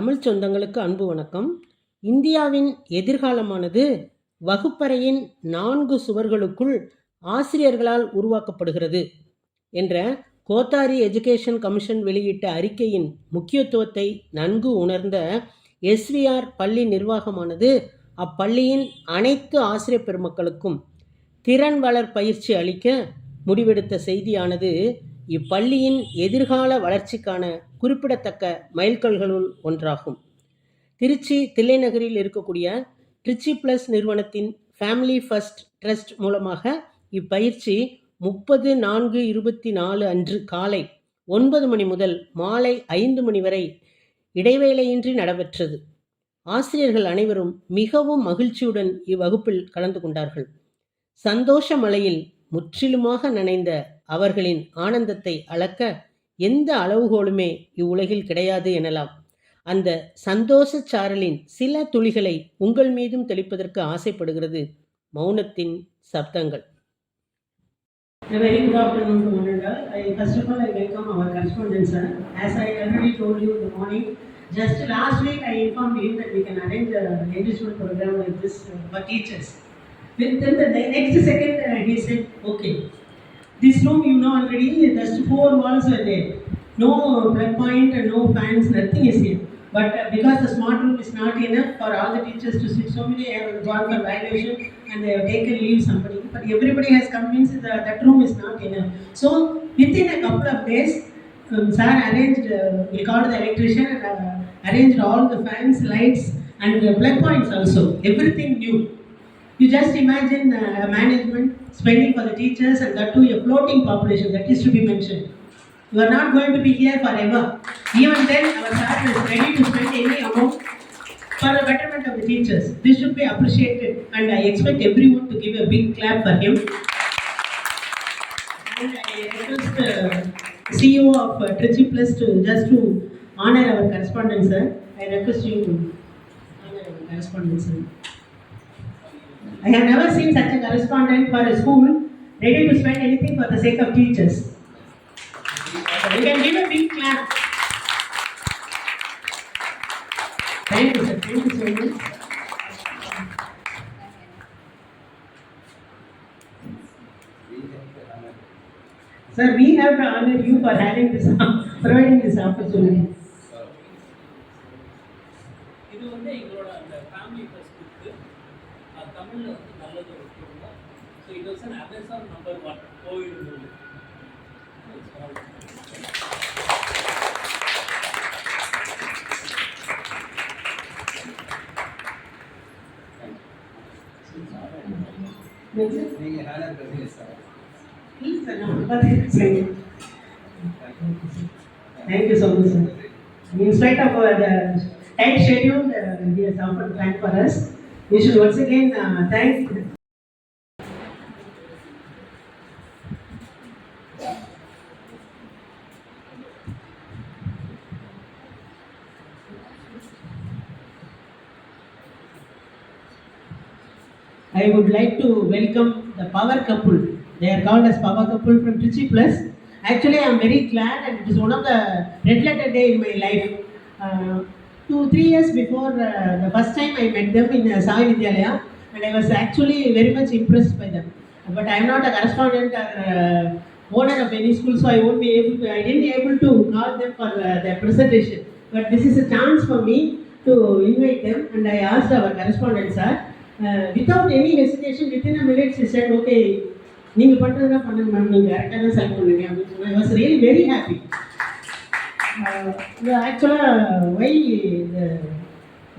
தமிழ் சொந்தங்களுக்கு அன்பு வணக்கம். இந்தியாவின் எதிர்காலமானது வகுப்பறையின் 4 சுவர்களுக்குள் ஆசிரியர்களால் உருவாக்கப்படுகிறது என்ற கோத்தாரி எஜுகேஷன் கமிஷன் வெளியிட்ட அறிக்கையின் முக்கியத்துவத்தை நன்கு உணர்ந்த எஸ்விஆர் பள்ளி நிர்வாகமானது அப்பள்ளியின் அனைத்து ஆசிரியர் பெருமக்களுக்கும் திறன் வளர் பயிற்சி அளிக்க முடிவெடுத்த செய்தியானது இப்பள்ளியின் எதிர்கால வளர்ச்சிக்கான குறிப்பிடத்தக்க மைல்கல்களுள் ஒன்றாகும். திருச்சி தில்லைநகரில் இருக்கக்கூடிய ட்ரிச்சி பிளஸ் நிறுவனத்தின் ஃபேமிலி ஃபர்ஸ்ட் ட்ரஸ்ட் மூலமாக இப்பயிற்சி 30/4/24 அன்று காலை 9 மணி முதல் மாலை 5 மணி வரை இடைவேளையின்றி நடைபெற்றது. ஆசிரியர்கள் அனைவரும் மிகவும் மகிழ்ச்சியுடன் இவ்வகுப்பில் கலந்து கொண்டார்கள். சந்தோஷ மலையில் முற்றிலுமாக நனைந்த அவர்களின் ஆனந்தத்தை அளக்க எந்த அளவுகோலுமே இவ்வுலகில் கிடையாது எனலாம். அந்த சந்தோஷ சாரலின் சில துளிகளை உங்கள் மீதும் தெளிப்பதற்கு ஆசைப்படுகிறது மௌனத்தின் சப்தங்கள். Very good afternoon to one and all. First of all, I welcome our correspondent sir. As I already told you in the morning, just last week I informed him that we can arrange an enrichment program like this for teachers. Within the next second, he said, okay. This room, you know already, just 4 walls are there. No plug point, no fans, nothing is here. But because the smart room is not enough for all the teachers to sit, so many have gone for violation and they have taken leave somebody. But everybody has convinced that that room is not enough. So within a couple of days, sir arranged, we called the electrician and arranged all the fans, lights and the plug points also. Everything new. You just imagine management spending for the teachers and that too a floating population, that is to be mentioned. You are not going to be here forever. Even then our sir is ready to spend any amount for the betterment of the teachers. This should be appreciated and I expect everyone to give a big clap for him. And I request CEO of Trichy Plus to just to honor our correspondent sir. I request you to honor our correspondent sir. I have never seen such a correspondent for a school ready to spend anything for the sake of teachers. You can give a big clap. Thank you, sir. Thank you so much. Sir, we have to honor you for having this, providing this opportunity. இது வந்து எங்களோட அந்த family first தமிழில் வந்து நல்லது இருக்குங்க. So இது வந்து அமேசான் நம்பர் 1 கோவிட். நீங்கள் ஹேனர் Pradeep sir. Please, sir. Thank you so much, sir. In spite of the tight schedule, he has offered time for us. We should once again thank. I would like to welcome the power couple. They are called as power couple from Trichy Plus. Actually, I am very glad and it is one of the red letter day in my life. 2-3 years before, the first time I met them in Sai Vidyalaya and I was actually very much impressed by them. But I am not a correspondent or owner of any school, so I won't be able to, I didn't be able to call them for their presentation. But this is a chance for me to invite them and I asked our correspondent sir, without any hesitation, within a minute she said, okay, நீங்கள் பண்ணுறதுனா பண்ணுங்க ma'am, நீங்கள் கரெக்டாக தான் select பண்ணுவீங்க அப்படின்னு சொன்னால் I was really very happy. Actually, why the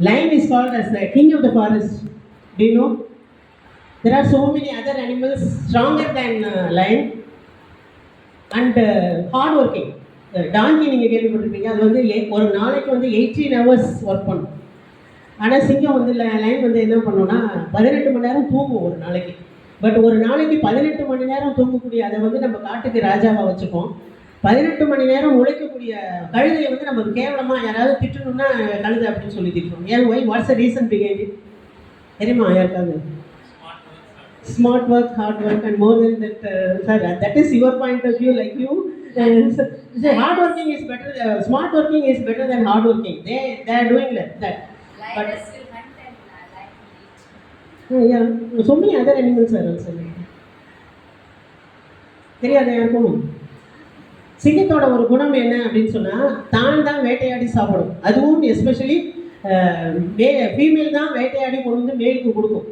lion is called as the king of the forest? Do you know? There are so many other animals stronger than lion and hard working. Donkey நீங்கள் கேள்விப்பட்டிருப்பீங்க, அது வந்து ஒரு நாளைக்கு வந்து 18 hours work பண்ணும். ஆனால் சிங்கம் வந்து லைன் வந்து என்ன பண்ணோன்னா 18 மணி நேரம் தூங்கும் ஒரு நாளைக்கு. பட் ஒரு நாளைக்கு 18 மணி நேரம் தூங்கக்கூடிய அதை வந்து நம்ம காட்டுக்கு ராஜாவாக வச்சுப்போம். 18 மணி நேரம் உழைக்கக்கூடிய கழுதையை வந்து நம்ம கேவலமாக யாராவது திட்டணும்னா கழுதை அப்படின்னு சொல்லி திட்டுவோம். ஏன் why what's the reason behind it தெரியுமா யாருக்காவது? Smart work, hard work and more than that. Sir, that is your point of view. Like you Say hard working is better, smart working is better than hard working. They are doing like that. But Lioness will hunt and lion will eat. yeah, so many other animals are also like that. தெரியாத யாருக்கும் சிங்கத்தோட ஒரு குணம் என்ன அப்படின்னு சொன்னால் தான் வேட்டையாடி சாப்பிடும். அதுவும் எஸ்பெஷலி ஃபீமேல் தான் வேட்டையாடி கொண்டு வந்து மேலுக்கு கொடுக்கும்.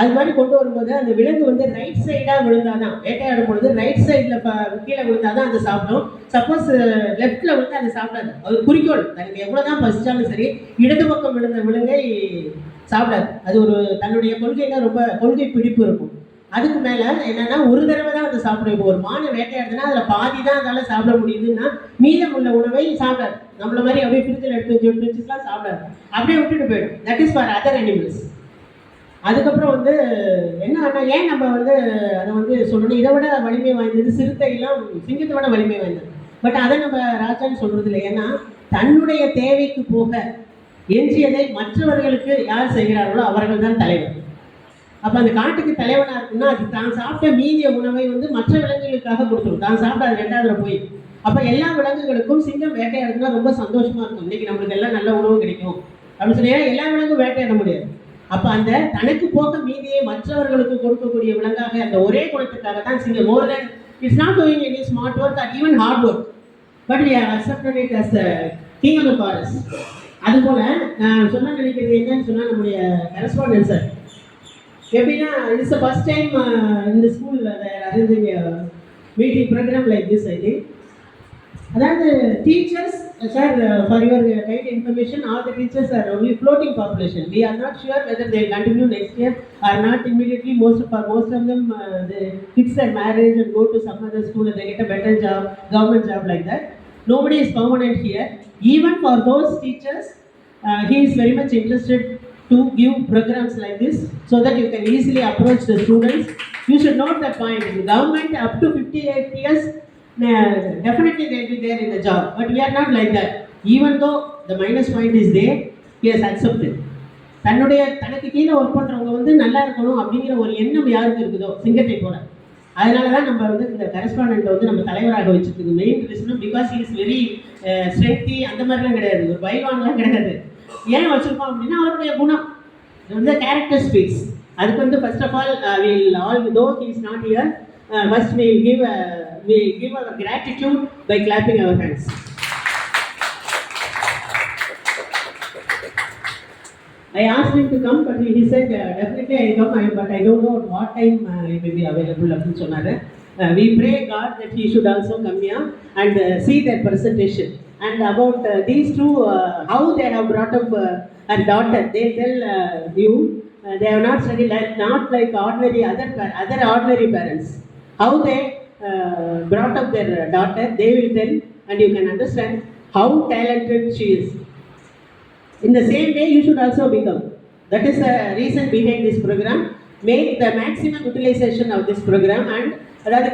அது மாதிரி கொண்டு வரும்போது அந்த விலங்கு வந்து ரைட் சைடாக விழுந்தாதான், வேட்டையாடும் பொழுது ரைட் சைடில் கீழே விழுந்தாதான் அதை சாப்பிடும். சப்போஸ் லெஃப்டில் விழுந்து அதை சாப்பிடாது. அது குறிக்கோள், தனக்கு எவ்வளோ தான் பசிச்சாலும் சரி இடது பக்கம் விழுந்த விலங்கை சாப்பிடாது. அது ஒரு தன்னுடைய கொள்கையில் ரொம்ப கொள்கை பிடிப்பு இருக்கும். அதுக்கு மேலே என்னென்னா ஒரு தடவை தான் அதை சாப்பிடும். இப்போ ஒரு மானை வேட்டையாடுதுன்னா அதில் பாதி தான் அதால் சாப்பிட முடியுதுன்னா மீதம் உள்ள உணவை சாப்பிடாது. நம்மள மாதிரி அப்படியே ஃப்ரிட்ஜில் எடுத்து வச்சுலாம் சாப்பிடாது, அப்படியே விட்டுட்டு போயிடும். That is for other animals. அதுக்கப்புறம் வந்து என்ன ஆனால் ஏன் நம்ம வந்து அதை வந்து சொல்லணும், இதை விட வலிமை வாய்ந்தது சிறுத்தையெல்லாம் சிங்கத்தை விட வலிமை வாய்ந்தது. பட் அதை நம்ம ராஜான்னு சொல்கிறது இல்லை. ஏன்னா தன்னுடைய தேவைக்கு போக எஞ்சியதை மற்றவர்களுக்கு யார் செய்கிறார்களோ அவர்கள் தான் தலைவர். அப்போ அந்த காட்டுக்கு தலைவனாக இருக்குன்னா அது தான் சாப்பிட்ட மீதிய உணவை வந்து மற்ற விலங்குகளுக்காக கொடுத்துரும். தான் சாப்பிட அது ரெண்டாவதுல போய் அப்போ எல்லா விலங்குகளுக்கும் சிங்கம் வேட்டையாடுறதுனா ரொம்ப சந்தோஷமாக இருக்கும். இன்றைக்கி நம்மளுக்கு எல்லாம் நல்ல உணவு கிடைக்கும் அப்படின்னு சொல்லி எல்லா விலங்கும் வேட்டையாட முடியாது. அப்போ அந்த தனக்கு போக மீதியை மற்றவர்களுக்கு கொடுக்கக்கூடிய விலங்காக அந்த ஒரே குணத்துக்காக தான் சிங்கம். More then it's not doing any smart work or even hard work, but we are accepted it as the king of the forest. அதுபோல் நான் சொன்ன நினைக்கிறது என்னன்னு சொன்னால் நம்முடைய கரஸ்பாண்டன்ட் சார் எப்படின்னா இட்ஸ் த ஃபர்ஸ்ட் டைம் இந்த ஸ்கூலில் arranging meeting programme like this. I think அதாவது teachers sir for your kind information all the teachers are only floating population. We are not sure whether they continue next year or not immediately. most of them they fix their marriage and go to some other school and they get a better job, government job like that. Nobody is permanent here. Even for those teachers he is very much interested to give programs like this so that you can easily approach the students. You should note that point. The government up to 58 years definitely they will be there in the job, but we are not like that. Even though the minus point is there, he has accepted. தனக்கு கீழே work பண்ணுறவங்க வந்து நல்லா இருக்கணும் அப்படிங்கிற ஒரு எண்ணம் யாருக்கு இருக்குதோ சிங்கத்தை போல. அதனால தான் நம்ம வந்து இந்த கரஸ்பாண்டண்ட்டை வந்து நம்ம தலைவராக வச்சுருக்கு. மெயின் ரீசனும் because he is very strengthy, அந்த மாதிரிலாம் கிடையாது, ஒரு பைவான்லாம் கிடையாது. ஏன் வச்சுருக்கோம் அப்படின்னா அவருடைய குணம் வந்து கேரக்டர் ஸ்பீக்ஸ். அதுக்கு வந்து first of all though he is not here, first we give our gratitude by clapping our hands. I asked him to come, but he said definitely I come, but I don't know at what time he may be available அப்படின்னு சொன்னாரு. We pray God that he should also come here and see their presentation. And about these two, how they have brought up a daughter, they tell you they have not studied not like ordinary other ordinary parents. How they brought up their daughter, they will tell, and you can understand how talented she is. In the same way, you should also become. That is the reason behind this program. Make the maximum utilization of this program. And அதாவது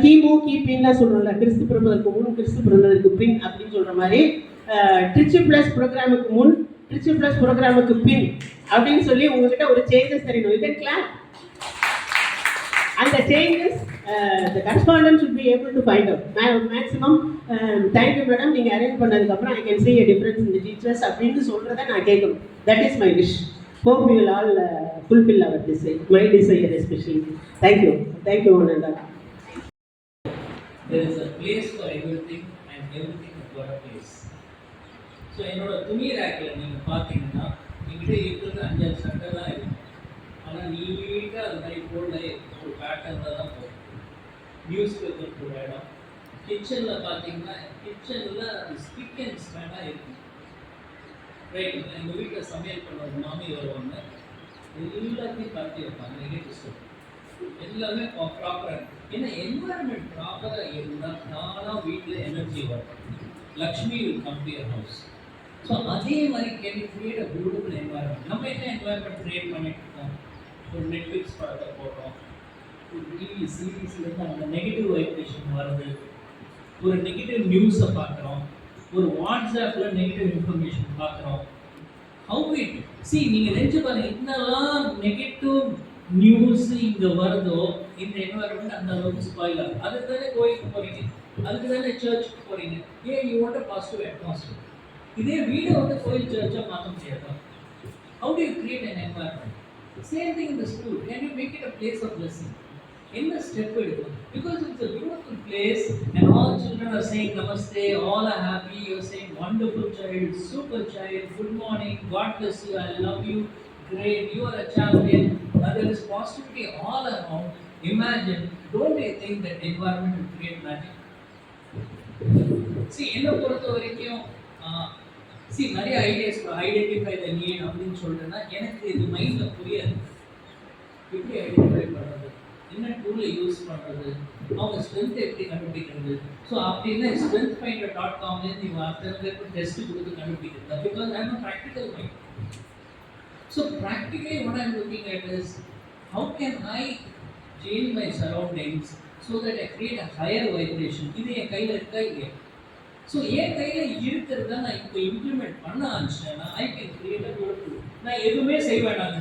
கிபின்லாம் சொல்கிறோம்ல, கிறிஸ்து பிறந்ததற்கு முன் கிறிஸ்து பிறந்ததற்கு பின் அப்படின்னு சொல்கிற மாதிரி Trichy plus ப்ரோக்ராமுக்கு முன் Trichy plus ப்ரோக்ராமுக்கு பின் அப்படின்னு சொல்லி உங்ககிட்ட ஒரு சேஞ்சஸ் தெரியணும். You can clap. And the changes the correspondent should be able to find out maximum. Thank you madam, நீங்க அரேஞ்ச் பண்ணதுக்கு அப்புறம் I can see a difference in the teachers அப்படின்னு சொல்றதை நான் கேட்கணும். That is my wish. Hope we will all fulfill our desire, my desire especially. Thank you Ananda. There is a place for everything and everything has got a place. So என்னோட துணி ரேக்கில் நீங்கள் பார்த்தீங்கன்னா என்கிட்ட இருக்கிறது 5-6 சட்டை தான் இருக்கும். ஆனால் நீட்டாக அது மாதிரி போல்டு ஒரு பேட்டர்னில் தான் போகும். நியூஸ் பேப்பர் ஒரு இடம். கிச்சனில் பார்த்தீங்கன்னா கிச்சனில் ஸ்பிக் அண்ட் ஸ்பேனாக இருக்கும். ரைட், எங்கள் வீட்டில் சமையல் பண்ண ஒரு மாமி வருவாங்க, எல்லாத்தையும் கட்டி வைப்பாங்க. நெகட்டிவ் ஸ்டோர் எல்லாமே ப்ராப்பராக. ஏன்னா என்வாயர்மெண்ட் ப்ராப்பராக இருந்தால் நானாக வீட்டில் எனர்ஜி வரும். Lakshmi will come to your house. So அதே மாதிரி can you create a beautiful environment. நம்ம என்ன என்வாயர்மெண்ட் கிரியேட் பண்ணிட்டு இருக்கோம்? ஒரு நெட்ஃப்ளிக்ஸ் படத்தை போடுறோம், ஒரு டிவி சீரீஸ்லேருந்து அந்த நெகட்டிவ் வைப்ரேஷன் வருது, ஒரு நெகட்டிவ் நியூஸை பார்க்குறோம், ஒரு வாட்ஸ்அப்பில் நெகட்டிவ் இன்ஃபர்மேஷன் பார்க்குறோம். ஹவு இட் சி நீங்கள் நினச்சி பாருங்கள், என்னெல்லாம் நெகட்டிவ் நியூஸ் இங்கே வருதோ இந்த என்வாயர்மெண்ட் அந்த அளவுக்கு ஸ்பாயில் ஆகும். அதுக்கு தானே கோயிலுக்கு போறீங்க, அதுக்கு தானே சர்ச்சுக்கு போறீங்க. ஏன் you want a positive atmosphere. இதே வீடை வந்து கோயில் சர்ச்சா மாற்ற முடியாதா? How do you create an environment? Same thing in the school. Can you make it a place of blessing? In the step எடுக்கும். Because it's a beautiful place and all children are saying namaste, all are happy, you're saying wonderful child, super child, good morning, God bless you, I love you, great, you are a champion. There is positivity all around. Imagine, don't you think that environment will create magic? See, என்ன பொறுத்த வரைக்கும் நிறைய ideas identify the need அப்படின்னு சொல்லிட்டேன்னா எனக்கு இது மைண்டில் புரியாது. எப்படி ஐடென்டிஃபை பண்ணுறது, என்ன டூலை யூஸ் பண்ணுறது, அவங்க ஸ்ட்ரென்த் எப்படி கண்டுபிடிக்கிறது. ஸோ அப்படின்னா strengthfinder.com-லேருந்து நீங்கள் அத்தனை பேருக்கு டெஸ்ட் கொடுத்து கண்டுபிடிக்கிறது. Because I am practical mind. So practically what I am looking at is how can I change my surroundings so that I create a higher vibration. இது என் கையில் இருக்கா இல்லையா? ஸோ என் கையில் இருக்கிறத நான் இப்போ இம்ப்ளிமெண்ட் பண்ண ஆரம்பிச்சேன்னா I can create a beautiful. நான் எதுவுமே செய்ய வேண்டாங்க,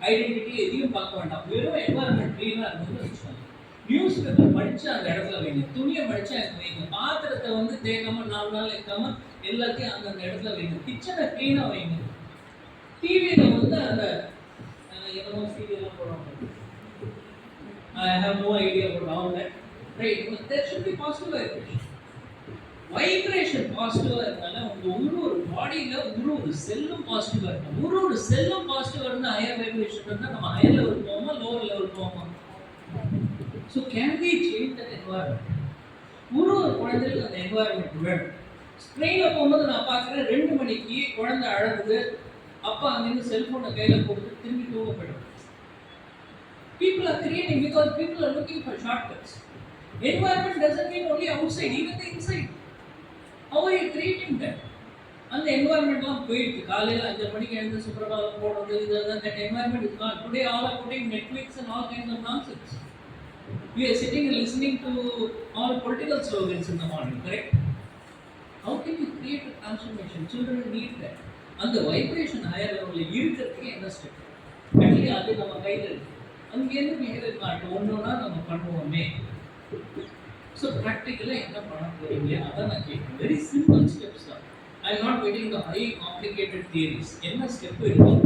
ஐடென்டிட்டி எதையும் பார்க்க வேண்டாம், வெறும் என்வாரன்மெண்ட் க்ளீனாக இருந்ததுன்னு வச்சுக்கோங்க. நியூஸ் பேப்பர் படித்து அந்த இடத்துல வைங்க, துணியை படித்து அங்கே வைங்க, பாத்திரத்தை வந்து தேக்காம 4 நாள் வைக்காம எல்லாத்தையும் அந்தந்த இடத்துல வைங்க, கிச்சனை க்ளீனாக வைங்க. டிவியில் வந்து அந்த என்னமோ சீரியல்லாம் போடுவாங்க, I have no idea about all that, right? But there should be positive vibration. Vibration பாசிட்டிவாக இருந்தாலும் உங்கள் ஒரு பாடியில் ஒரு செல்லும் பாசிட்டிவாக இருக்கும். ஒரு செல்லும் பாசிட்டிவாக இருந்தால் ஹையர் வைப்ரேஷன் இருந்தால் நம்ம ஹையர் லெவல் போவோமா லோவர் லெவல் போவோமா? So can we change that environment? ஒரு குழந்தைகளுக்கு அந்த என்வாயர்மெண்ட் வேணும். ட்ரெயினில் போகும்போது நான் பார்க்குறேன் 2 மணிக்கு குழந்தை அழகுது, அப்பா அங்கேருந்து செல்ஃபோனை கையில் போட்டு திரும்பி தூங்க போயிடும். People are creating because people are looking for shortcuts. Environment doesn't mean only outside, even the inside. How are you creating that? அந்த என்வாயர்மெண்ட்லாம் போயிடுச்சு. காலையில் 5 மணிக்கு எழுந்து சுப்ரபாதம் போடுறது, இதெல்லாம் that environment is gone. Today all are putting Netflix and all kinds of nonsense. We are sitting and listening to all political slogans in the morning, correct? How can you create a transformation? Children need that. அந்த vibration higher லெவலில் இருக்கிறதுக்கு என்ன step? Actually அது நம்ம கையில் இருக்கு. அங்கேருந்து behaviour காட்டு ஒன்றுனா நம்ம பண்ணுவோமே. ஸோ ப்ராக்டிக்கலாக என்ன பண்ண போகிறீங்க அதான் நான் கேட்குறேன். வெரி சிம்பிள் ஸ்டெப்ஸ் தான். I am not waiting the high complicated theories. என்ன ஸ்டெப் இருக்கும்?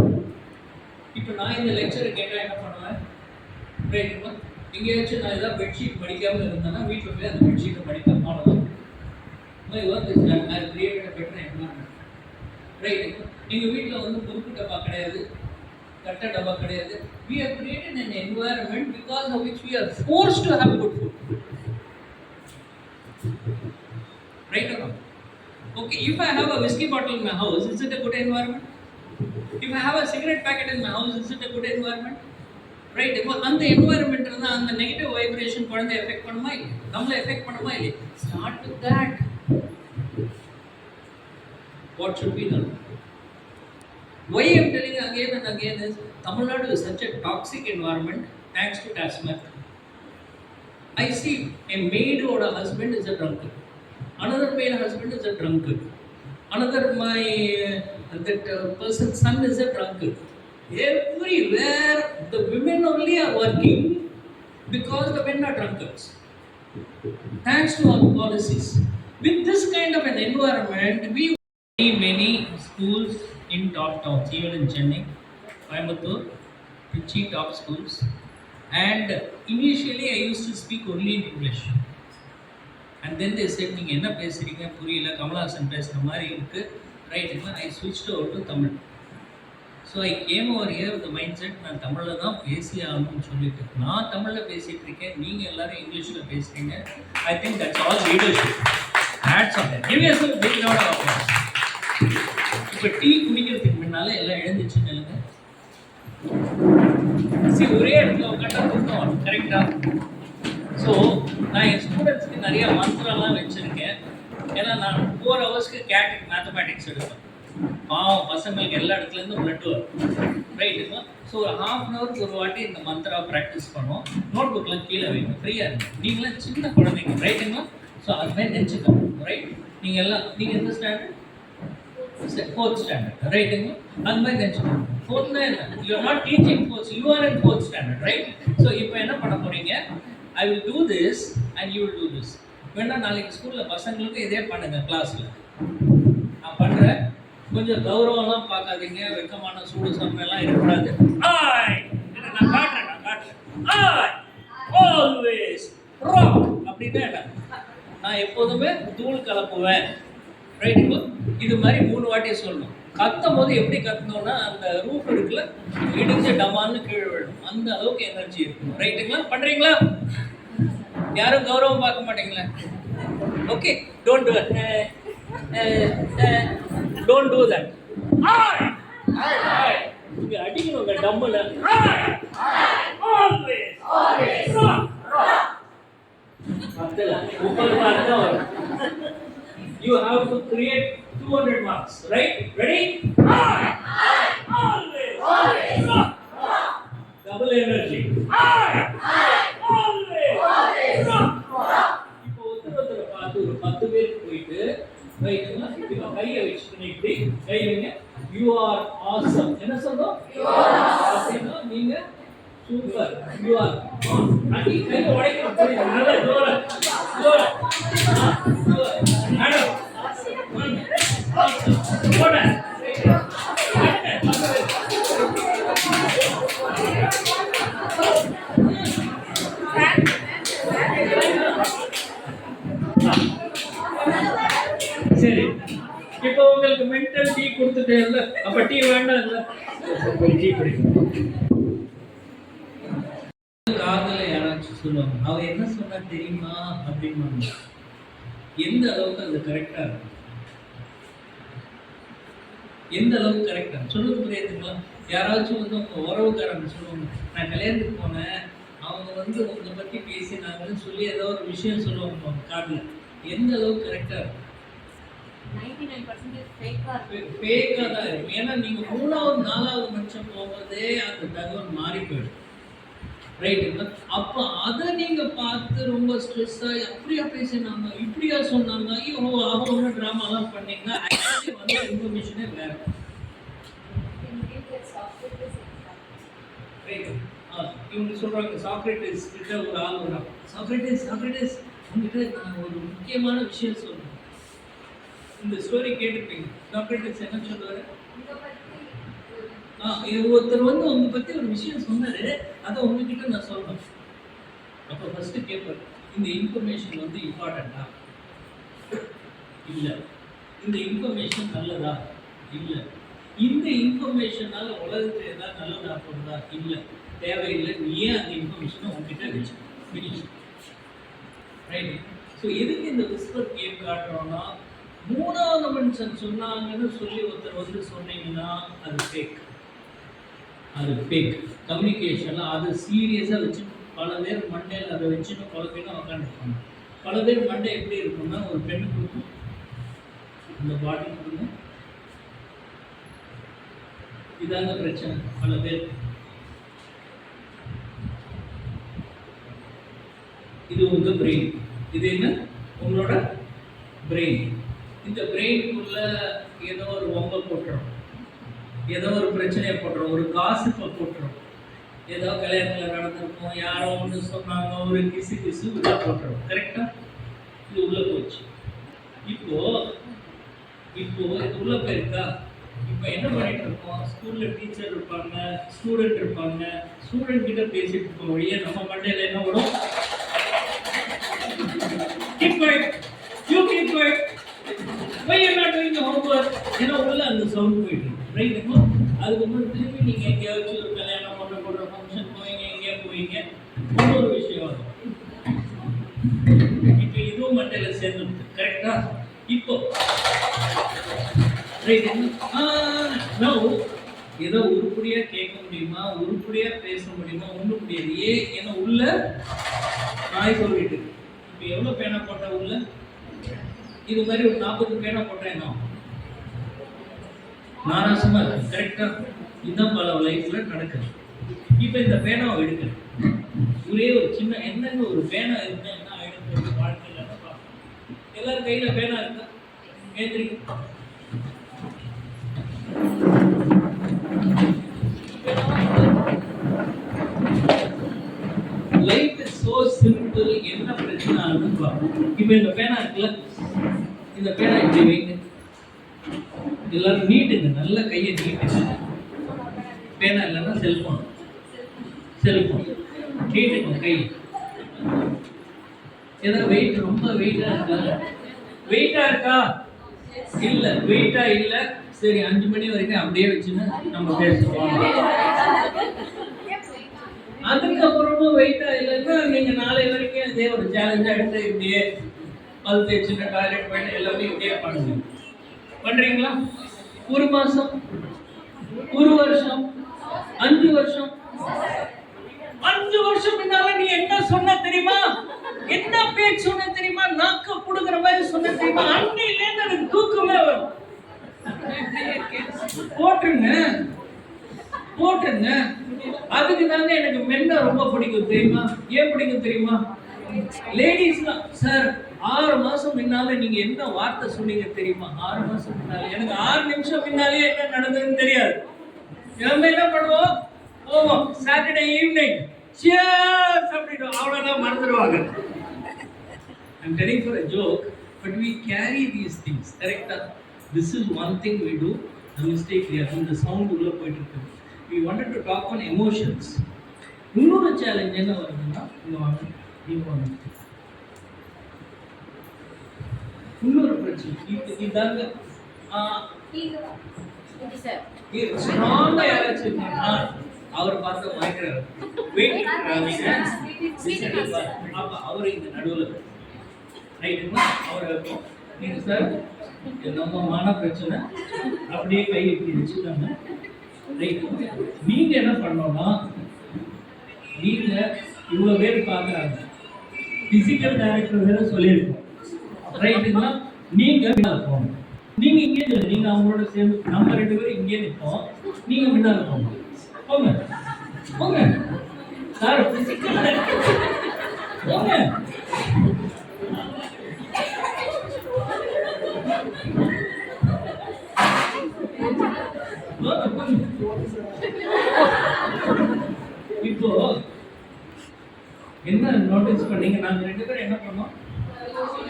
இப்போ நான் இந்த லெக்சரை கேட்டால் என்ன பண்ணுவேன்? ரைட்டுமா, எங்கேயாச்சும் நான் ஏதாவது பெட்ஷீட் படிக்காமல் இருந்தேன்னா வீட்டில் போய் அந்த பெட்ஷீட்டை படிப்பேன், அவ்வளோதான். My work is done. I created a better environment. ரைட்டுமா, எங்கள் வீட்டில் வந்து பொறுப்பு டப்பா கிடையாது, கட்ட டப்பா கிடையாது. We have created an environment because of which we are forced to have good food. Right or wrong? Okay, if I have a whiskey bottle in my house, is it a good environment? If I have a cigarette packet in my house, is it a good environment? Right? அந்த environment இருந்தால் அந்த negative vibration குழந்தை effect பண்ணுமா இல்லை, நம்மளை effect பண்ணுமா இல்லை? Start with that. What should be done? Why I am telling again and again is Tamil Nadu is such a toxic environment thanks to TASMAC. I see a maid or a husband is a drunkard. Another maid husband is a drunkard. Another person's son is a drunkard. Everywhere the women only are working because the men are drunkards. Thanks to our policies. With this kind of an environment, we see many schools in top towns, even in Chennai, Coimbatore, Trichy top schools. And initially I used to speak only in English. And then they said, நீங்கள் என்ன பேசுகிறீங்க புரியல, கமலஹாசன் பேசுகிற மாதிரி இருக்குது, right? I switched over to Tamil. So I came over here with the mindset, நான் தமிழில் தான் பேசி ஆகணும்னு சொல்லிட்டு. நான் தமிழில் பேசிகிட்டு இருக்கேன், நீங்கள் எல்லோரும் இங்கிலீஷில் பேசுகிறீங்க. I think that's all leadership. That's all. Give yourself a big round of applause. இப்போ டீ குடிக்கிறதுக்கு முன்னால எல்லாம் எழுந்துச்சு நிலுங்க. சரி, ஒரே இடத்துல உட்காண்டா தூக்கம் வரும், கரெக்டா? ஸோ நான் என் ஸ்டூடெண்ட்ஸ்க்கு நிறைய மந்த்ராலாம் வச்சுருக்கேன். ஏன்னா நான் 4 ஹவர்ஸ்க்கு கேட்டிக் மேத்தமேட்டிக்ஸ் எடுப்பேன். பாவம் பசங்களுக்கு எல்லா இடத்துலேருந்து பிளட் வரும், ரைட்டுங்களா? ஸோ ஒரு 1/2 ஹவருக்கு ஒரு வாட்டி இந்த மந்த்ரா ப்ராக்டிஸ் பண்ணுவோம். நோட் புக்கெலாம் கீழே வைங்க, ஃப்ரீயாக இருக்கும். நீங்களாம் சின்ன குழந்தைங்க, ரைட்டுங்களா? ஸோ அது மாதிரி நினச்சிக்கோங்க, ரைட்? நீங்கள் எந்த ஸ்டாண்டர்ட்? 4th ஸ்டாண்டர்ட், ரைட்டுங்களா? அது மாதிரி நினச்சிக்கோங்க. ஃபோர்த்னா என்ன? You are not teaching fourth, you are in fourth standard, right? So இப்போ என்ன பண்ண போறீங்க? I will do this and you will do this. வேணா நாளைக்கு ஸ்கூலில் பசங்களுக்கு இதே பண்ணுங்க கிளாஸில். நான் பண்ணுறேன், கொஞ்சம் கௌரவம்லாம் பார்க்காதீங்க, வெக்கமான சூடு சமையெல்லாம் இருக்கக்கூடாது. நான் காட்டுறேன். ஆல்வேஸ் ராக் அப்படின்னா என்ன? நான் எப்போதுமே தூள் கலப்புவேன், ரைட்டுங்களா? இது மாதிரி 3 வாட்டி சொல்லணும். கத்தும் போது எப்படி கத்தணும்னா அந்த ரூஃப் இருக்குல்ல, இடிஞ்ச டமால்னு கீழே விடும், அந்த அளவுக்கு எனர்ஜி இருக்கும், ரைட்டுங்களா? பண்றீங்களா? யாரும் கௌரவம் பார்க்க மாட்டீங்களா? Okay, don't to don't to that. இங்க அடிக்கணுங்க டம்முல. ஆல்வேஸ் பத்தல, 30 மார்க் தான் வரும். You have to create 200 marks, right? Ready? Always. Double energy. Always. இப்போ ஒருத்தர பார்த்து ஒரு 10 பேருக்கு போயிட்டு ரைட்டுங்களா? இப்போ கையை வச்சுக்கணும், இப்படி கை வைங்க. You are awesome. என்ன சொல்றோம்? You are awesome. நீங்க சூப்பர். You are அடி கையை உடைக்கணும், புரியுது? நல்லா ஜோரா மேடம் போட சரி. இப்போ உங்களுக்கு மென்டல் டீ கொடுத்துட்டே இல்ல, அப்ப டீ வேண்டாம் இல்ல, டீ குடிக்கணும். காதல யாராச்சும் சொல்லுவாங்க, அவ என்ன சொன்னா தெரியுமா அப்படின்னு. எந்த அளவுக்கு அது கரெக்டா இருக்கும்? எந்த அளவுக்கு கரெக்டா சொல்லுறது புரியுதுங்களா? யாராச்சும் வந்து உங்க உறவுக்காரங்க சொல்லுவாங்க, நான் கல்யாணத்துக்கு போனேன், அவங்க வந்து உங்களை பத்தி பேசினாங்கன்னு சொல்லி ஏதோ ஒரு விஷயம் சொல்லுவாங்க காதுல. எந்த அளவுக்கு கரெக்டா இருக்கும்? 99% ஃபேக்கா தான் இருக்கும். ஏன்னா நீங்க 3வது 4வது மனுஷன் போகும்போதே அந்த தகவல் மாறி போயிடும், ரைட்டுங்களா? அப்போ அதை நீங்க பார்த்து ரொம்ப ஸ்ட்ரெஸ் ஆகி அப்படியா பேசினாங்க, இப்படியா சொன்னாங்க, ஐயோ அவங்க ட்ராமாலாம் பண்ணீங்கன்னா ஆக்சுவலி வந்து இன்ஃபர்மேஷனே வேற. இவங்க சொல்றாங்க, சாக்ரட்டிஸ் கிட்ட ஒரு ஆள் வரான். சாக்ரட்டிஸ் உங்ககிட்ட நான் ஒரு முக்கியமான விஷயம் சொல்றேன். இந்த ஸ்டோரி கேட்டிருப்பீங்க. சாக்ரட்டிஸ் என்ன சொல்லுவாரு? ஒருத்தர் வந்து உங்க பத்தி ஒரு விஷயம் சொன்னாரு, அதை உங்ககிட்ட நான் சொல்றேன். அப்போ ஃபர்ஸ்ட் கேட்பாரு, இந்த இன்ஃபர்மேஷன் வந்து இம்பார்ட்டண்டா? இல்ல. இந்த இன்ஃபர்மேஷன் நல்லதா? இல்ல. இந்த இன்ஃபர்மேஷனால உலகத்துல ஏதாவது நல்லதா போகுதா? இல்ல. தேவையில்லை. நீ ஏன் அந்த இன்ஃபர்மேஷனை உங்ககிட்ட வச்சு ரைட்? ஸோ எதுக்கு இந்த விஸ்பர் கேம் காட்டுறோம்னா, 3வது மனுஷன் சொன்னாங்கன்னு சொல்லி ஒருத்தர் வந்து சொன்னீங்கன்னா அது ஃபேக். அது ஃபேக் கம்யூனிகேஷன். அது சீரியஸாக வச்சு பல பேர் மண்டையில் அதை வச்சுட்டு பல பேரும் உட்காந்துருப்பாங்க. பல பேர் மண்டை எப்படி இருக்கும்னா, ஒரு பெண்ணு கொடுக்கும், இந்த பாடி கொடுங்க, இதாங்க பிரச்சனை பல பேர். இது உங்க பிரெயின். இது என்ன? உங்களோட பிரெயின். இந்த பிரெயினுக்குள்ள ஏதோ ஒரு வம்பை போட்டுரும், ஏதோ ஒரு பிரச்சனையை போட்டுரும், ஒரு காசுப்பை போட்டுரும், ஏதோ கல்யாணத்தில் நடந்திருக்கும், யாரோ ஒன்று சொன்னாங்க, ஒரு கிசு உள்ள போட்டுரும். கரெக்டா? இது உள்ள போச்சு. இப்போ இது உள்ள போயிருக்கா? இப்போ என்ன பண்ணிட்டு இருக்கோம்? ஸ்கூல்ல டீச்சர் இருப்பாங்க, ஸ்டூடெண்ட் இருப்பாங்க, ஸ்டூடெண்ட் கிட்ட பேசிட்டு இருக்க வழியே நம்ம மண்டையில என்ன வரும்? Keep quiet. You keep quiet. Why you not doing the homework? ஏன்னா உள்ள அந்த சவுண்ட் போயிட்டு ரைட்டுமா? அதுக்கப்புறம் திரும்பி நீங்க எங்கேயாச்சும் ஒரு கல்யாணம் போடுற ஃபங்க்ஷன் போவீங்க, எங்கேயா போவீங்க, இன்னொரு விஷயம் வரும். இப்போ இதுவும் மண்டையில சேர்ந்துருக்கு. கரெக்டா? இப்போ ஏதோ உருப்படியா கேட்க முடியுமா, உருப்படியா பேச முடியுமா? ஒன்றும் முடியாது. ஏன்னா உள்ள நாய் சொல்லிட்டு. இப்போ எவ்வளோ பேனா போட்டா உள்ள? இது மாதிரி ஒரு 40 பேனா போட்டா என்ன நாராசமா இருக்கு. கரெக்டா? இதுதான் பல லைஃப்ல நடக்குது. இப்போ இந்த பேனாவை எடுக்கிறேன், ஒரே ஒரு சின்ன என்னன்னு ஒரு பேனா இருந்தா என்ன ஆயிடும் வாழ்க்கையில் பார்க்கணும். எல்லாரும் கையில பேனா இருக்கா? ஏந்திரிக்க இப்போ இந்த பேனா இருக்குல்ல, இந்த பேனா இப்படி வைங்க. எல்லாரும் நீட்டுங்க, நல்ல கையை நீட்டுங்க. பேனா இல்லைன்னா செல்போன் நீட்டுங்க கை. ஏதாவது வெயிட், ரொம்ப வெயிட்டா இருக்கா? இல்ல வெயிட்டா இல்ல. சரி, 5 மணி வரைக்கும் அப்படியே வச்சுன்னு நம்ம பேசுவோம். அதுக்கப்புறமும் வெயிட்டா இல்லைன்னா நீங்க நாளை வரைக்கும் இதே ஒரு சேலஞ்சா எடுத்து இப்படியே பல் தேய்ச்சின்னு டாய்லெட் போயிட்டு எல்லாமே இப்படியே பண்ணுங்க. பண்றீங்களா? 1 மாசம், 1 வருஷம், 5 வருஷம். 5 வருஷம் முன்னால நீ என்ன சொன்ன தெரியுமா? என்ன பேச்சு சொன்ன தெரியுமா? நாக்க புடுங்குற மாதிரி சொன்ன தெரியுமா? அன்னையிலேருந்து எனக்கு தூக்கமே வரும். போட்டுருங்க. அதுக்கு தாங்க எனக்கு மென்ன ரொம்ப பிடிக்கும் தெரியுமா? ஏன் பிடிக்கும் தெரியுமா? லேடிஸ் தான் சார். 6 மாசம் முன்னால நீங்க என்ன வார்த்தை சொன்னீங்க தெரியுமா? 6 மாசம் முன்னால எனக்கு 6 நிமிஷம் முன்னாலே என்ன நடந்ததுன்னு தெரியாது. நம்ம என்ன பண்ணுவோம்? போவோம் சாட்டர்டே ஈவினிங் சியர்ஸ் அப்படினு அவ்வளவுதான் மறந்துடுவாங்க. I'm telling for a joke, but we carry these things. Correct? This is one thing we do. The mistake here. இந்த சவுண்ட் உள்ள போயிட்டு இருக்கு. We wanted to talk on emotions. இன்னொரு சேலஞ்ச் என்ன வருதுன்னா, இங்க வாங்க, நீங்க வாங்க. இன்னொரு பிரச்சனை இதாங்க. ஸ்ட்ராங்கா யாராச்சும் அவர் பார்த்து மயக்கிறாரு. வெயிட் அப்ப அவர் இந்த நடுவில் ரைட்டுங்களா? அவர் நீங்க சார் நம்ம மான பிரச்சனை அப்படியே கை எப்படி வச்சுக்காங்க. ரைட்டு. நீங்க என்ன பண்ணோம்னா, நீங்க இவ்வளவு பேர் பார்க்குறாங்க, பிசிக்கல் டைரக்டர் வேற சொல்லியிருக்கோம். ரைட்டுங்களா? நீங்க போகணும். நீங்க இங்கே நீங்க அவங்களோட சேர்ந்து நம்ம 2 பேரும் இங்கே நிற்போம். நீங்க முன்னாடி போங்க சார். பிசிக்கல் போங்க. இப்போ என்ன நோட்டீஸ் பண்ணீங்க? நாங்க 2 பேரும் என்ன பண்ணோம்?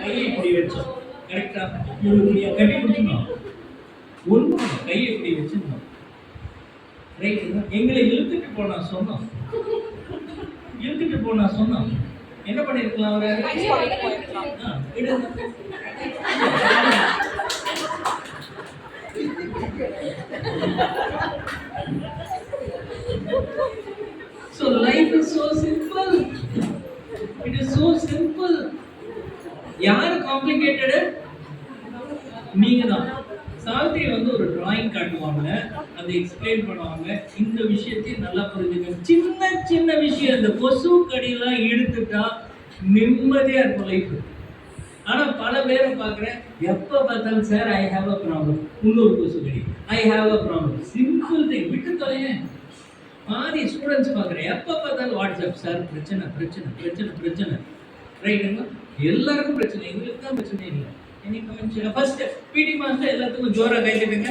கையை இப்படி வச்சோம். கரெக்டா? கட்டி பிடிச்சோம். ஒன்றும் கையை இப்படி வச்சிருந்தோம். ரைட்டுங்களா? எங்களை இழுத்துட்டு போனா சொன்னோம். என்ன பண்ணிருக்கலாம்? So life is so simple. It is so simple. யாரு காம்ப்ளிகேட்டடு? நீங்க தான். சாவித்திரி வந்து ஒரு டிராயிங் காட்டுவாங்க, அதை எக்ஸ்பிளைன் பண்ணுவாங்க. இந்த விஷயத்தையும் நல்லா புரிஞ்சுங்க. சின்ன விஷயம், இந்த கொசு கடியெல்லாம் எடுத்துட்டா நிம்மதியா இருக்கும் லைஃப். ஆனா பல பேரை பார்க்குறேன், எப்போ பார்த்தாலும் sir I have a problem, இன்னொரு கொசு கடி, I have a problem. Simple thing, விட்டு தொலையேன். பாதி ஸ்டூடெண்ட்ஸ் பார்க்குறேன், எப்போ பார்த்தாலும் வாட்ஸ்அப் சார் பிரச்சனை. ரைட்டுங்களா? எல்லாருக்கும் பிரச்சனை, எங்களுக்கு தான் பிரச்சனை இல்லை. ஃபர்ஸ்ட் பிடி மாஸ்டர் எல்லாத்துக்கும் ஜோரா கைட்டுங்க.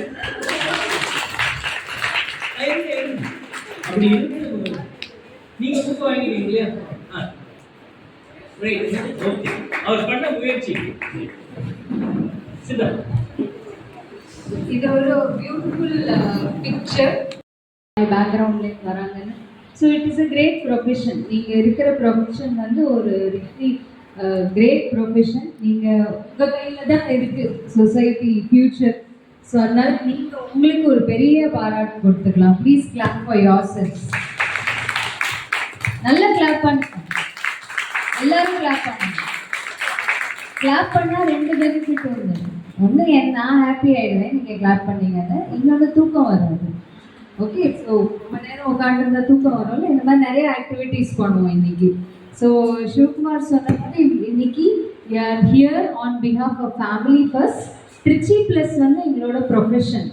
அப்படி இருக்கு. நீங்க புக் வாங்கிக்கிறீங்க இல்லையா? Right, okay. அவர் பண்ண முயற்சி சிதா. இது ஒரு பியூட்டிஃபுல் பிக்சர். பேக்ரவுண்ட்லேருந்து வராங்கன்னு. So it is a great profession. நீங்கள் இருக்கிற ப்ரொஃபஷன் வந்து ஒரு ரியலி கிரேட் ப்ரொஃபஷன். நீங்கள் உங்கள் கையில் தான் இருக்குது சொசைட்டி ஃபியூச்சர். ஸோ அதனால் நீங்கள் உங்களுக்கு ஒரு பெரிய பாராட்டு கொடுத்துக்கலாம். Please clap for yourself. நல்லா கிளாப் பண்ணுங்க, எல்லாரும் கிளாப் பண்ணுங்க. கிளாப் பண்ணால் 2 பெனிஃபிட் உண்டு. ஒன்று நான் ஹாப்பி ஆகிடுவேன் நீங்கள் கிளாப் பண்ணீங்கன்னு, இன்னொன்று தூக்கம் வராது. ஓகே, ஸோ ரொம்ப நேரம் உட்காந்துருந்தா தூக்கம் வரும்ல. இந்த மாதிரி நிறைய ஆக்டிவிட்டீஸ் பண்ணுவோம் இன்னைக்கு. ஸோ சிவகுமார் சொன்ன மாதிரி இன்னைக்கு we are here on behalf of Family First. Trichy Plus வந்து எங்களோட ப்ரொஃபஷன்,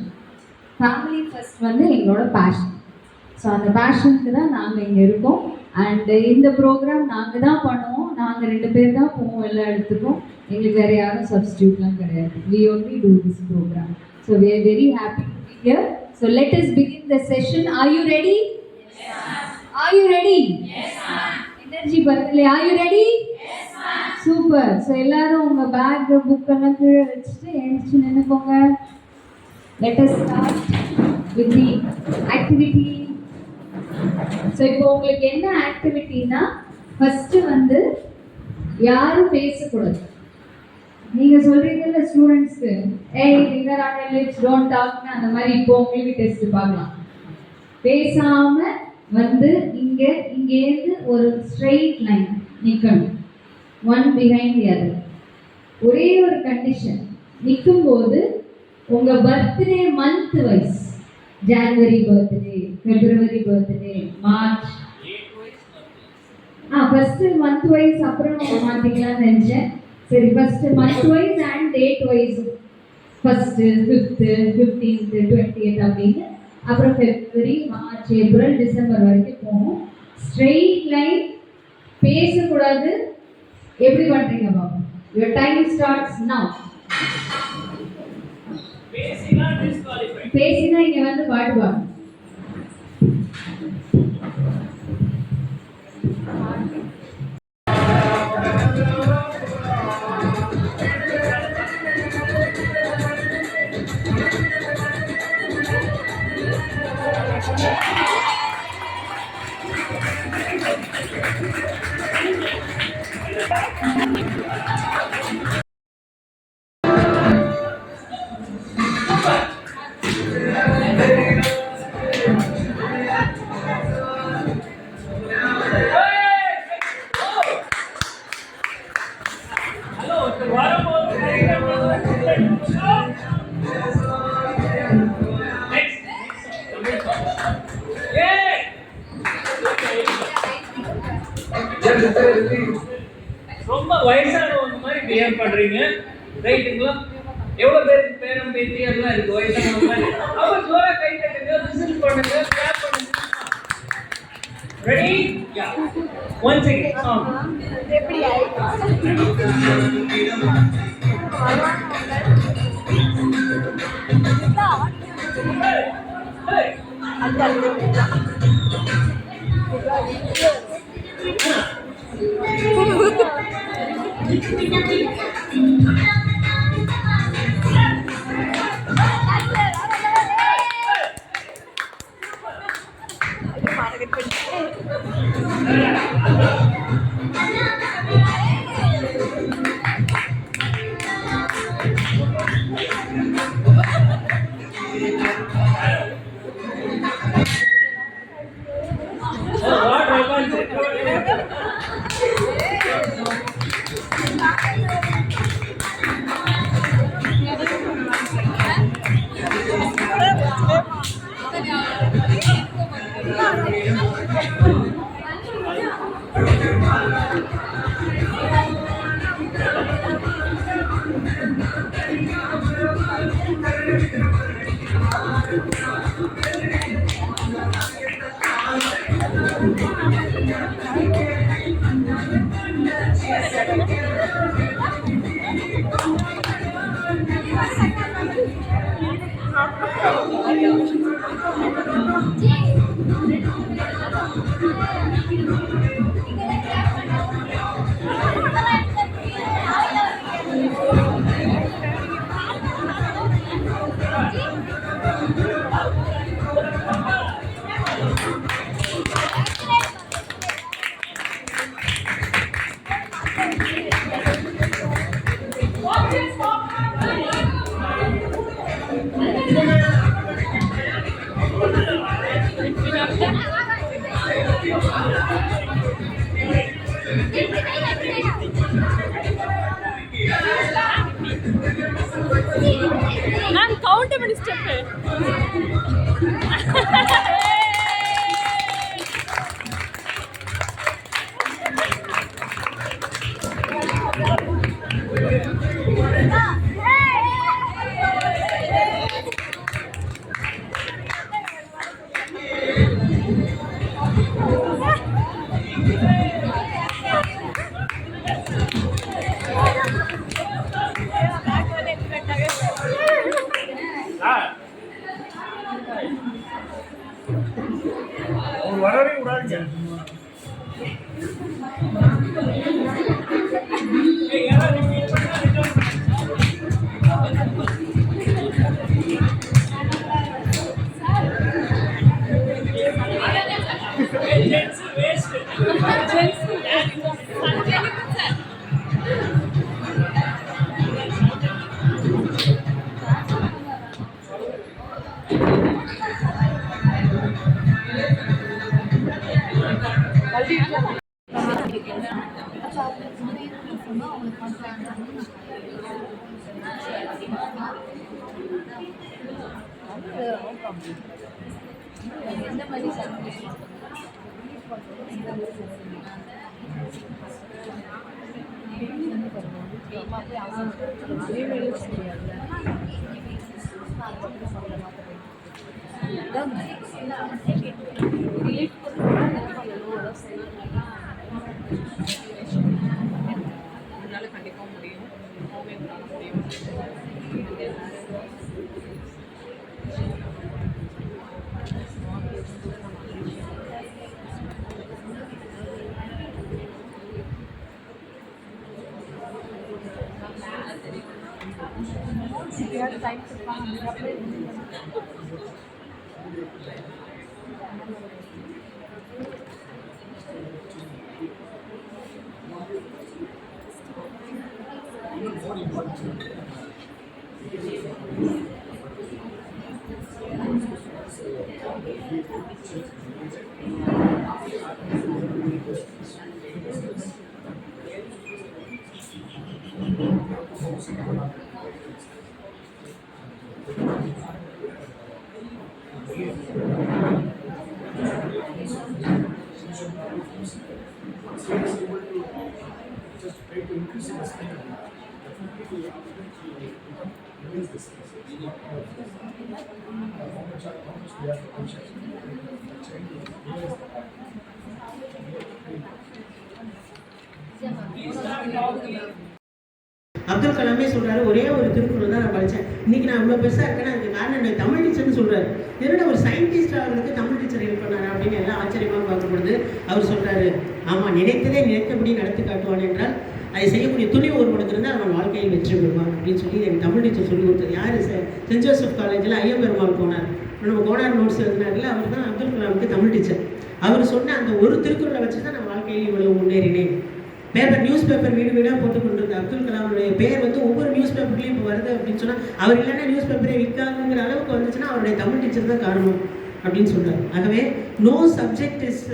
ஃபேமிலி ஃபர்ஸ்ட் வந்து எங்களோட பேஷன். ஸோ அந்த பேஷனுக்கு தான் நாங்கள் இங்கே இருக்கோம். அண்ட் இந்த ப்ரோக்ராம் நாங்கள் தான் பண்ணுவோம். நாங்கள் 2 பேர் தான் போவோம் எல்லா இடத்துக்கும். எங்களுக்கு வேறு யாரும் சப்ஸ்டியூட்லாம் கிடையாது. We only do this program. So we are very happy to be here. So let us begin the session. Are you ready? Yes, ma'am. Are you ready? Yes, ma'am. Energy பத்தல. Are you ready? Yes, ma'am. Super. So எல்லாரும் உங்க bag book எல்லாம் கீழே வச்சுட்டு எழுந்துச்சு நின்னுக்கோங்க. Let us start with the activity. So இப்போ உங்களுக்கு என்ன ஆக்டிவிட்டினா, ஃபர்ஸ்ட் வந்து யாரும் பேசக்கூடாது. நீங்க சொல்றீங்கல்ல ஸ்டூடெண்ட்ஸ்க்கு, ஏய் finger on your lips don't டாக்னா, அந்த மாதிரி இப்போ உங்களுக்கு டெஸ்ட் பார்க்கலாம். பேசாம வந்து இங்கேருந்து ஒரு ஸ்ட்ரெயிட் லைன் நிற்கணும், ஒன் பிஹைண்ட் தி அதர். ஒரே ஒரு கண்டிஷன், நிற்கும்போது உங்க birthday month wise, January birthday, February birthday, March, first month wise அப்புறம் மாத்திக்கலாம்னு நினைச்சேன். சரி, first month wise and date wise, first 5th 15th 20th அப்படின்னு, அப்புறம் பிப்ரவரி, மார்ச், ஏப்ரல், டிசம்பர் வரைக்கும் போகும். ஸ்ட்ரெயிட் லைன், பேசக்கூடாது. எப்படி பண்றீங்க பாப்போம்? Your time starts now. பேசினா இங்க வந்து பாட்டு பாடு. ரொம்ப வயசானவங்க மாதிரி பிஹேவ் பண்றீங்க, ரைட்டுங்களா? எவ்வளவு பேருக்கு பேரம் பேத்தி எல்லாம் இருக்கு வயசானவங்க மாதிரி. அவங்க ஜோரா கை தட்டுங்க, விசில் பண்ணுங்க, கிளாப் பண்ணுங்க. Ready? Yeah. Once again song. எப்படி நான் கவுண்ட் பண்ணி ஸ்டெப் வரவே விடாதீங்க. எந்த மாதிரி செலிப்ரேஷன் கண்டிப்பாக முடியும் முடியும். அப்துல் கலாமே சொல்றாரு, ஒரே ஒரு திருக்குறள் தான் நான் படித்தேன், இன்னைக்கு நான் இவ்வளோ பெருசாக இருக்கேன்னா அதுக்கு காரணம் என்னோட தமிழ் டீச்சர்னு சொல்றாரு. என்னோட ஒரு சயின்டிஸ்ட் ஆகிறதுக்கு தமிழ் டீச்சர் ஹெல்ப் பண்ணாரு அப்படின்னு எல்லாம் ஆச்சரியமாக பார்க்கப்படுது. அவர் சொல்றாரு, ஆமாம், நினைத்ததே நினைத்தபடி நடத்தி காட்டுவான் என்றால் அதை செய்யக்கூடிய துணிவு ஒருவனுக்கு இருந்தால் அவன் வாழ்க்கையில் வெற்றி பெறுவான் அப்படின்னு சொல்லி எனக்கு தமிழ் டீச்சர் சொல்லி கொடுத்தது. யார்? சென்ட் ஜோசப் காலேஜில் ஐயம்பெருமாள் போனார், நம்ம கோனார் நோட்ஸ் எழுதினார்ல, அவர் தான் அப்துல் கலாமுக்கு தமிழ் டீச்சர். அவர் சொன்ன அந்த ஒரு திருக்குறளை வச்சு தான் நான் வாழ்க்கையில் இவ்வளவு முன்னேறினேன். நியூஸ் பேப்பர் வீடு வீடாக போட்டு கொண்டிருந்த அப்துல் கலாமுடைய பேர் வந்து ஒவ்வொரு நியூஸ் பேப்பர்லையும் இப்போ வருது அப்படின்னு சொன்னால், அவர் இல்லைன்னா நியூஸ் பேப்பரே விற்காதுங்கிற அளவுக்கு வந்துச்சுன்னா அவருடைய தமிழ் டீச்சர் தான் காரணம் அப்படின்னு சொல்கிறார். ஆகவே no subject is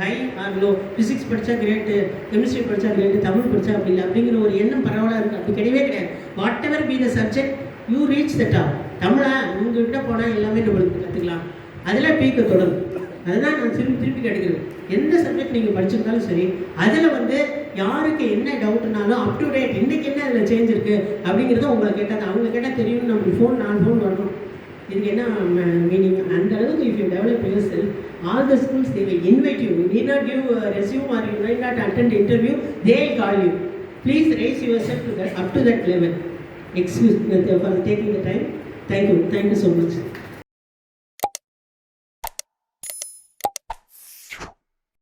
high or low. Physics படித்தா கிரேட்டு, கெமிஸ்ட்ரி படித்தா கிரேட்டு, தமிழ் படித்தா அப்படி இல்லை அப்படிங்கிற ஒரு எண்ணம் பரவலாக இருக்குது. அப்படி கிடையவே கிடையாது. What ever be the subject you reach the top. தமிழா உங்கள்கிட்ட போனால் எல்லாமே நம்மளுக்கு கற்றுக்கலாம், அதில் பீக்க தொடரும். அதுதான் நான் திருப்பி கிடைக்கிறது. எந்த சப்ஜெக்ட் நீங்கள் படிச்சிருந்தாலும் சரி, அதில் வந்து யாருக்கு என்ன டவுட்னாலும் அப் டு டேட் இன்றைக்கி என்ன அதில் சேஞ்ச் இருக்குது அப்படிங்கிறத உங்களை கேட்டால், அவங்க கேட்டால் தெரியும். நம்ம நான் ஃபோன் வரணும், இதுக்கு என்ன மீனிங், அந்த அளவுக்கு if you develop your self, all the schools they will invite you. You need not give resume are you need not attend interview, they will call you. Please race your self to that up to that level. Excuse for taking the time. Thank you so much.